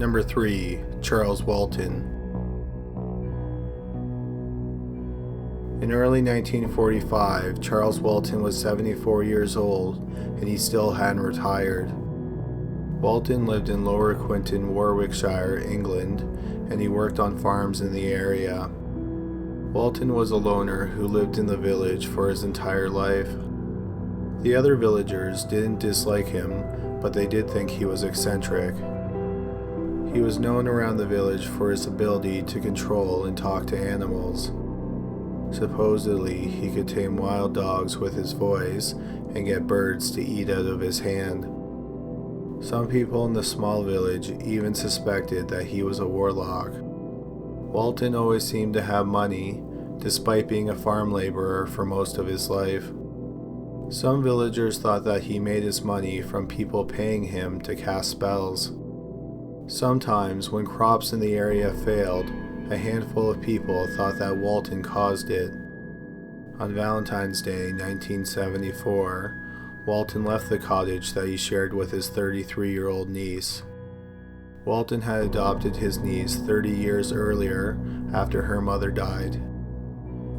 Number 3. Charles Walton. In early 1945, Charles Walton was 74 years old, and he still hadn't retired. Walton lived in Lower Quinton, Warwickshire, England, and he worked on farms in the area. Walton was a loner who lived in the village for his entire life. The other villagers didn't dislike him, but they did think he was eccentric. He was known around the village for his ability to control and talk to animals. Supposedly, he could tame wild dogs with his voice and get birds to eat out of his hand. Some people in the small village even suspected that he was a warlock. Walton always seemed to have money, despite being a farm laborer for most of his life. Some villagers thought that he made his money from people paying him to cast spells. Sometimes, when crops in the area failed, a handful of people thought that Walton caused it. On Valentine's Day 1974, Walton left the cottage that he shared with his 33-year-old niece. Walton had adopted his niece 30 years earlier after her mother died.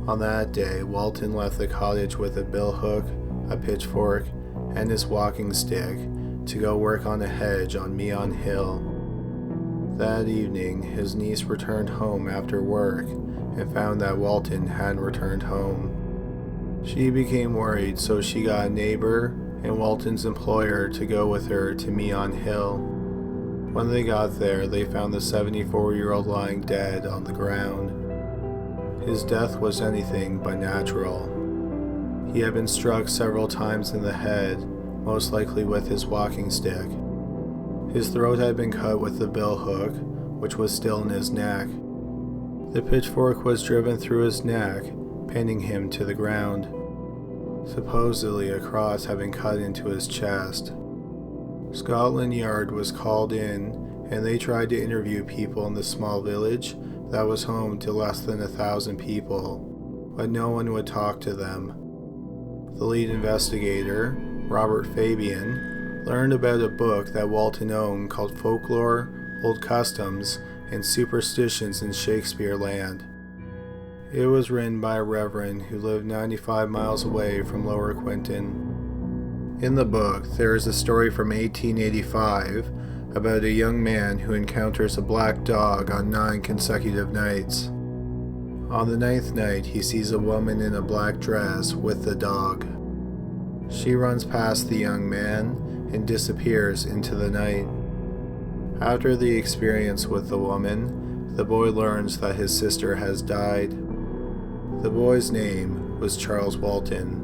On that day, Walton left the cottage with a billhook, a pitchfork, and his walking stick to go work on a hedge on Meon Hill. That evening, his niece returned home after work and found that Walton hadn't returned home. She became worried, so she got a neighbor and Walton's employer to go with her to Meon Hill. When they got there, they found the 74-year-old lying dead on the ground. His death was anything but natural. He had been struck several times in the head, most likely with his walking stick. His throat had been cut with the billhook, which was still in his neck. The pitchfork was driven through his neck, pinning him to the ground. Supposedly, a cross had been cut into his chest. Scotland Yard was called in, and they tried to interview people in the small village that was home to less than 1,000 people, but no one would talk to them. The lead investigator, Robert Fabian, learned about a book that Walton owned called Folklore, Old Customs, and Superstitions in Shakespeare Land. It was written by a reverend who lived 95 miles away from Lower Quinton. In the book, there is a story from 1885 about a young man who encounters a black dog on 9 consecutive nights. On the 9th night, he sees a woman in a black dress with the dog. She runs past the young man and disappears into the night. After the experience with the woman, the boy learns that his sister has died. The boy's name was Charles Walton.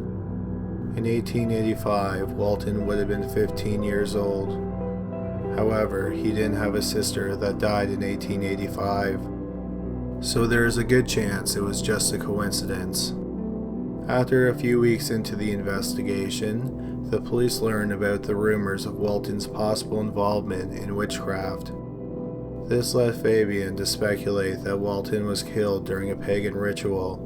In 1885, Walton would have been 15 years old. However, he didn't have a sister that died in 1885, so there is a good chance it was just a coincidence. After a few weeks into the investigation, the police learned about the rumors of Walton's possible involvement in witchcraft. This led Fabian to speculate that Walton was killed during a pagan ritual.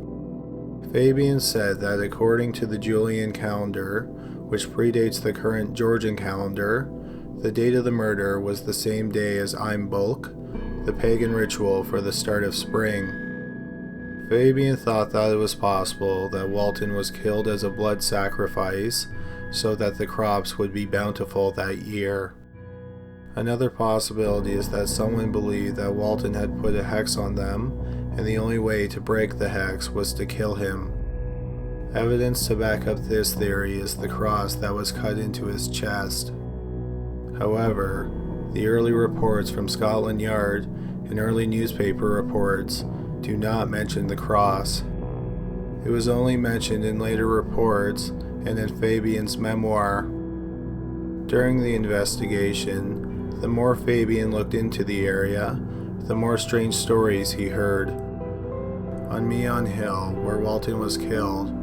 Fabian said that according to the Julian calendar, which predates the current Georgian calendar, the date of the murder was the same day as Imbolc, the pagan ritual for the start of spring. Fabian thought that it was possible that Walton was killed as a blood sacrifice so that the crops would be bountiful that year. Another possibility is that someone believed that Walton had put a hex on them, and the only way to break the hex was to kill him. Evidence to back up this theory is the cross that was cut into his chest. However, the early reports from Scotland Yard and early newspaper reports do not mention the cross. It was only mentioned in later reports and in Fabian's memoir. During the investigation, the more Fabian looked into the area, the more strange stories he heard. On Meon Hill, where Walton was killed,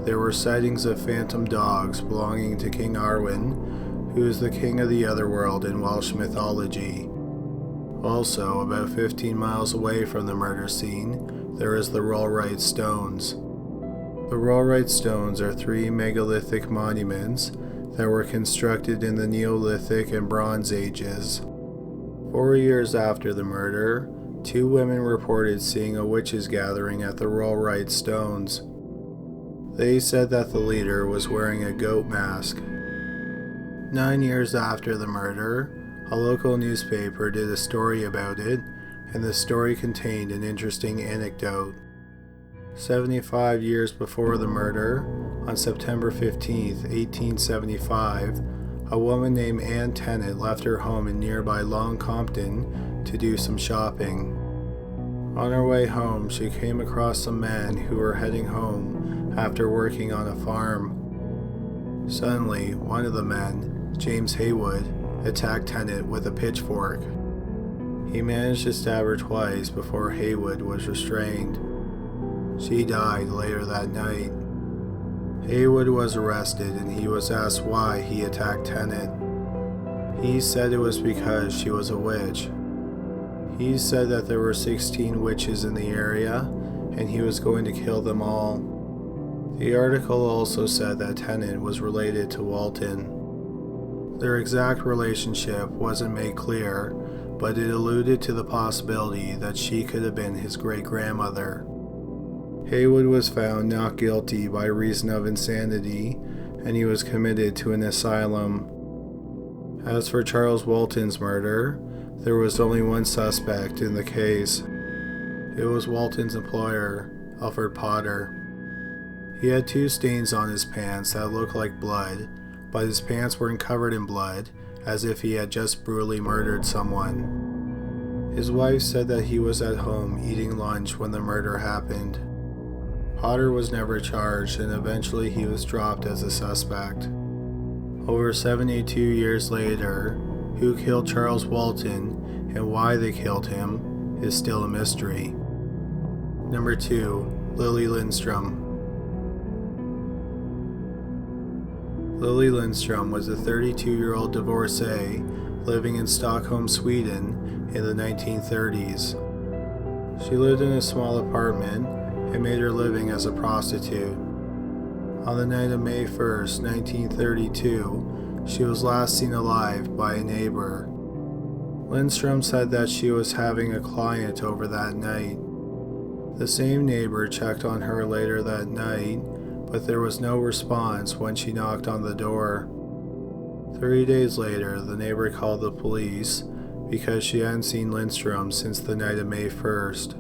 there were sightings of phantom dogs belonging to King Arwen, who is the king of the otherworld in Welsh mythology. Also, about 15 miles away from the murder scene, there is the Rollright Stones. The Rollright Stones are 3 megalithic monuments that were constructed in the Neolithic and Bronze Ages. 4 years after the murder, 2 women reported seeing a witches' gathering at the Rollright Stones. They said that the leader was wearing a goat mask. 9 years after the murder, a local newspaper did a story about it, and the story contained an interesting anecdote. 75 years before the murder, on September 15, 1875, a woman named Ann Tennant left her home in nearby Long Compton to do some shopping. On her way home, she came across some men who were heading home after working on a farm. Suddenly, one of the men, James Haywood, attacked Tennant with a pitchfork. He managed to stab her twice before Haywood was restrained. She died later that night. Haywood was arrested and he was asked why he attacked Tennant. He said it was because she was a witch. He said that there were 16 witches in the area and he was going to kill them all. The article also said that Tennant was related to Walton. Their exact relationship wasn't made clear, but it alluded to the possibility that she could have been his great-grandmother. Haywood was found not guilty by reason of insanity, and he was committed to an asylum. As for Charles Walton's murder, there was only one suspect in the case. It was Walton's employer, Alfred Potter. He had 2 stains on his pants that looked like blood, but his pants weren't covered in blood, as if he had just brutally murdered someone. His wife said that he was at home eating lunch when the murder happened. Potter was never charged, and eventually he was dropped as a suspect. Over 72 years later, who killed Charles Walton and why they killed him is still a mystery. Number 2. Lilly Lindestrom. Lilly Lindestrom was a 32-year-old divorcee living in Stockholm, Sweden in the 1930s. She lived in a small apartment and made her living as a prostitute. On the night of May 1st, 1932, she was last seen alive by a neighbor. Lindstrom said that she was having a client over that night. The same neighbor checked on her later that night, but there was no response when she knocked on the door. 3 days later, the neighbor called the police because she hadn't seen Lindstrom since the night of May 1st.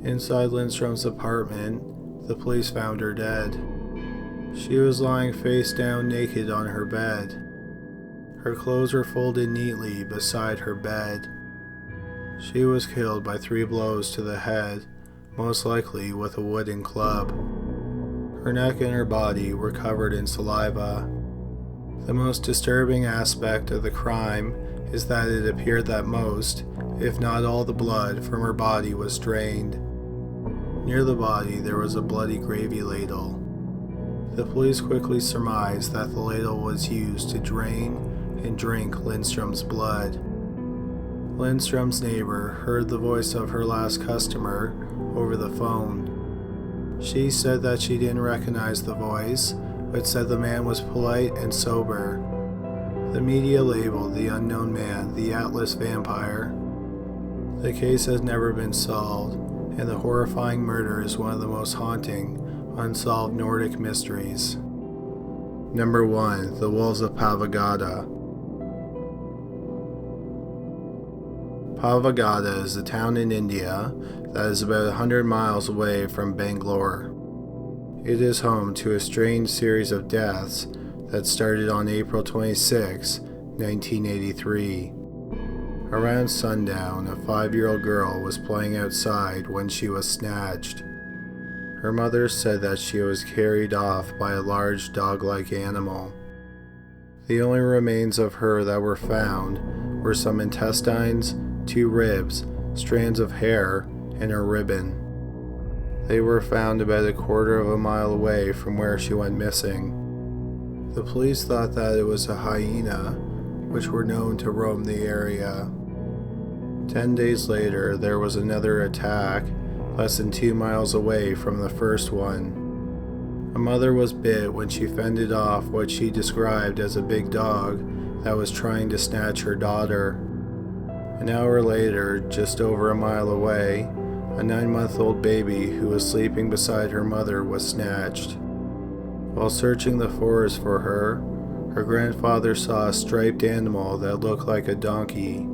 Inside Lindstrom's apartment, the police found her dead. She was lying face down naked on her bed. Her clothes were folded neatly beside her bed. She was killed by 3 blows to the head, most likely with a wooden club. Her neck and her body were covered in saliva. The most disturbing aspect of the crime is that it appeared that most, if not all the blood from her body was drained. Near the body there was a bloody gravy ladle. The police quickly surmised that the ladle was used to drain and drink Lindstrom's blood. Lindstrom's neighbor heard the voice of her last customer over the phone. She said that she didn't recognize the voice, but said the man was polite and sober. The media labeled the unknown man the Atlas Vampire. The case has never been solved, and the horrifying murder is one of the most haunting, unsolved Nordic mysteries. Number 1. The Wolves of Pavagada. Pavagada is a town in India that is about 100 miles away from Bangalore. It is home to a strange series of deaths that started on April 26, 1983. Around sundown, a 5-year-old girl was playing outside when she was snatched. Her mother said that she was carried off by a large dog-like animal. The only remains of her that were found were some intestines, 2 ribs, strands of hair, and a ribbon. They were found about a quarter of a mile away from where she went missing. The police thought that it was a hyena, which were known to roam the area. 10 days later, there was another attack, less than 2 miles away from the first one. A mother was bit when she fended off what she described as a big dog that was trying to snatch her daughter. An hour later, just over a mile away, a 9-month-old baby who was sleeping beside her mother was snatched. While searching the forest for her grandfather saw a striped animal that looked like a donkey.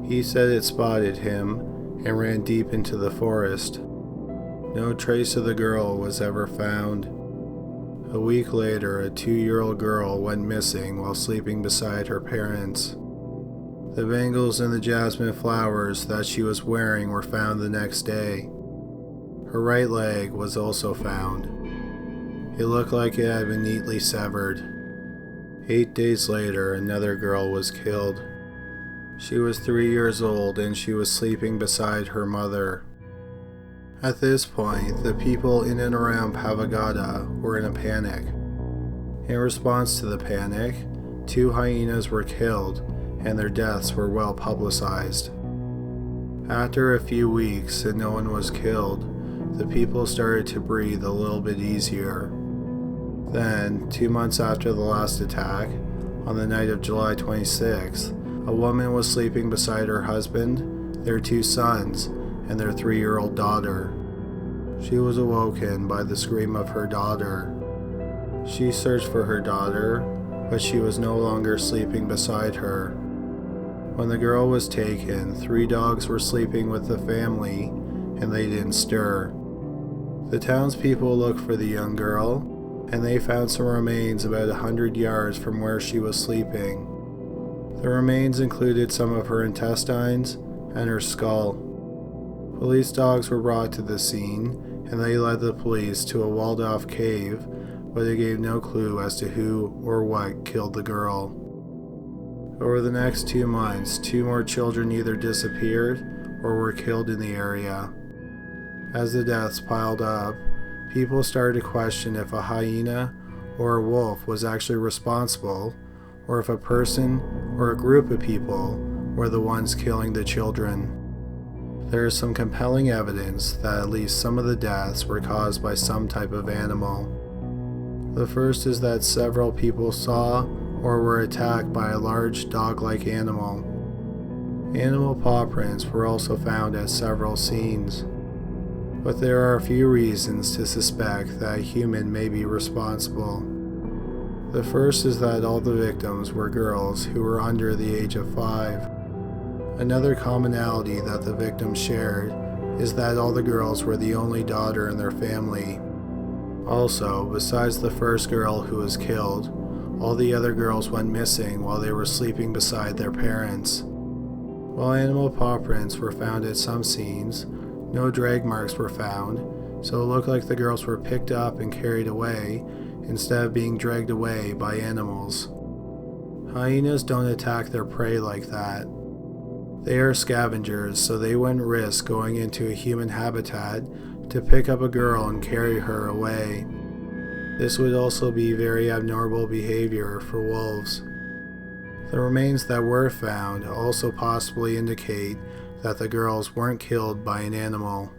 He said it spotted him and ran deep into the forest. No trace of the girl was ever found. A week later, a 2-year-old girl went missing while sleeping beside her parents. The bangles and the jasmine flowers that she was wearing were found the next day. Her right leg was also found. It looked like it had been neatly severed. 8 days later, another girl was killed. She was 3 years old and she was sleeping beside her mother. At this point, the people in and around Pavagada were in a panic. In response to the panic, 2 hyenas were killed and their deaths were well publicized. After a few weeks and no one was killed, the people started to breathe a little bit easier. Then, 2 months after the last attack, on the night of July 26th, a woman was sleeping beside her husband, their 2 sons, and their 3-year-old daughter. She was awoken by the scream of her daughter. She searched for her daughter, but she was no longer sleeping beside her. When the girl was taken, 3 dogs were sleeping with the family, and they didn't stir. The townspeople looked for the young girl, and they found some remains about 100 yards from where she was sleeping. The remains included some of her intestines and her skull. Police dogs were brought to the scene, and they led the police to a walled-off cave, but it gave no clue as to who or what killed the girl. Over the next 2 months, 2 more children either disappeared or were killed in the area. As the deaths piled up, people started to question if a hyena or a wolf was actually responsible, or if a person or a group of people were the ones killing the children. There is some compelling evidence that at least some of the deaths were caused by some type of animal. The first is that several people saw or were attacked by a large dog-like animal. Animal paw prints were also found at several scenes, but there are a few reasons to suspect that a human may be responsible. The first is that all the victims were girls who were under the age of 5. Another commonality that the victims shared is that all the girls were the only daughter in their family. Also, besides the first girl who was killed, all the other girls went missing while they were sleeping beside their parents. While animal paw prints were found at some scenes, no drag marks were found, so it looked like the girls were picked up and carried away instead of being dragged away by animals. Hyenas don't attack their prey like that. They are scavengers, so they wouldn't risk going into a human habitat to pick up a girl and carry her away. This would also be very abnormal behavior for wolves. The remains that were found also possibly indicate that the girls weren't killed by an animal.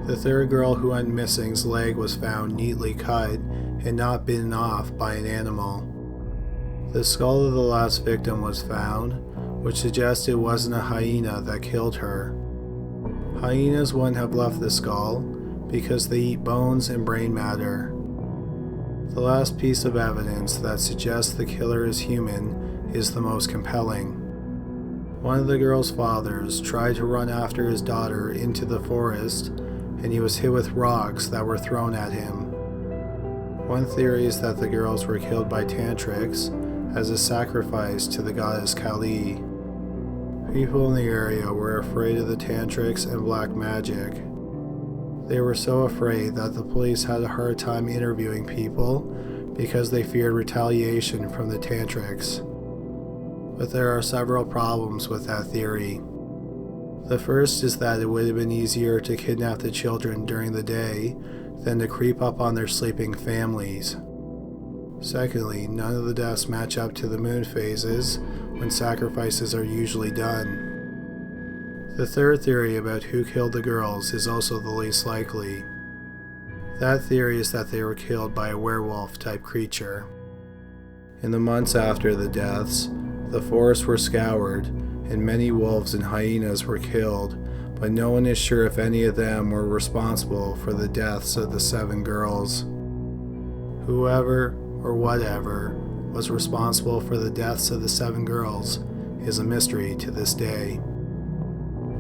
The third girl who went missing's leg was found neatly cut and not bitten off by an animal. The skull of the last victim was found, which suggests it wasn't a hyena that killed her. Hyenas wouldn't have left the skull because they eat bones and brain matter. The last piece of evidence that suggests the killer is human is the most compelling. One of the girl's fathers tried to run after his daughter into the forest, and he was hit with rocks that were thrown at him. One theory is that the girls were killed by tantrics as a sacrifice to the goddess Kali. People in the area were afraid of the tantrics and black magic. They were so afraid that the police had a hard time interviewing people because they feared retaliation from the tantrics. But there are several problems with that theory. The first is that it would have been easier to kidnap the children during the day than to creep up on their sleeping families. Secondly, none of the deaths match up to the moon phases when sacrifices are usually done. The third theory about who killed the girls is also the least likely. That theory is that they were killed by a werewolf-type creature. In the months after the deaths, the forests were scoured, and many wolves and hyenas were killed, but no one is sure if any of them were responsible for the deaths of the 7 girls. Whoever or whatever was responsible for the deaths of the 7 girls is a mystery to this day.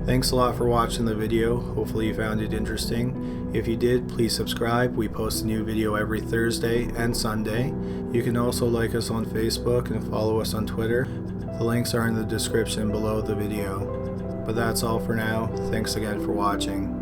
Thanks a lot for watching the video. Hopefully you found it interesting. If you did, please subscribe. We post a new video every Thursday and Sunday. You can also like us on Facebook and follow us on Twitter. The links are in the description below the video. But that's all for now. Thanks again for watching.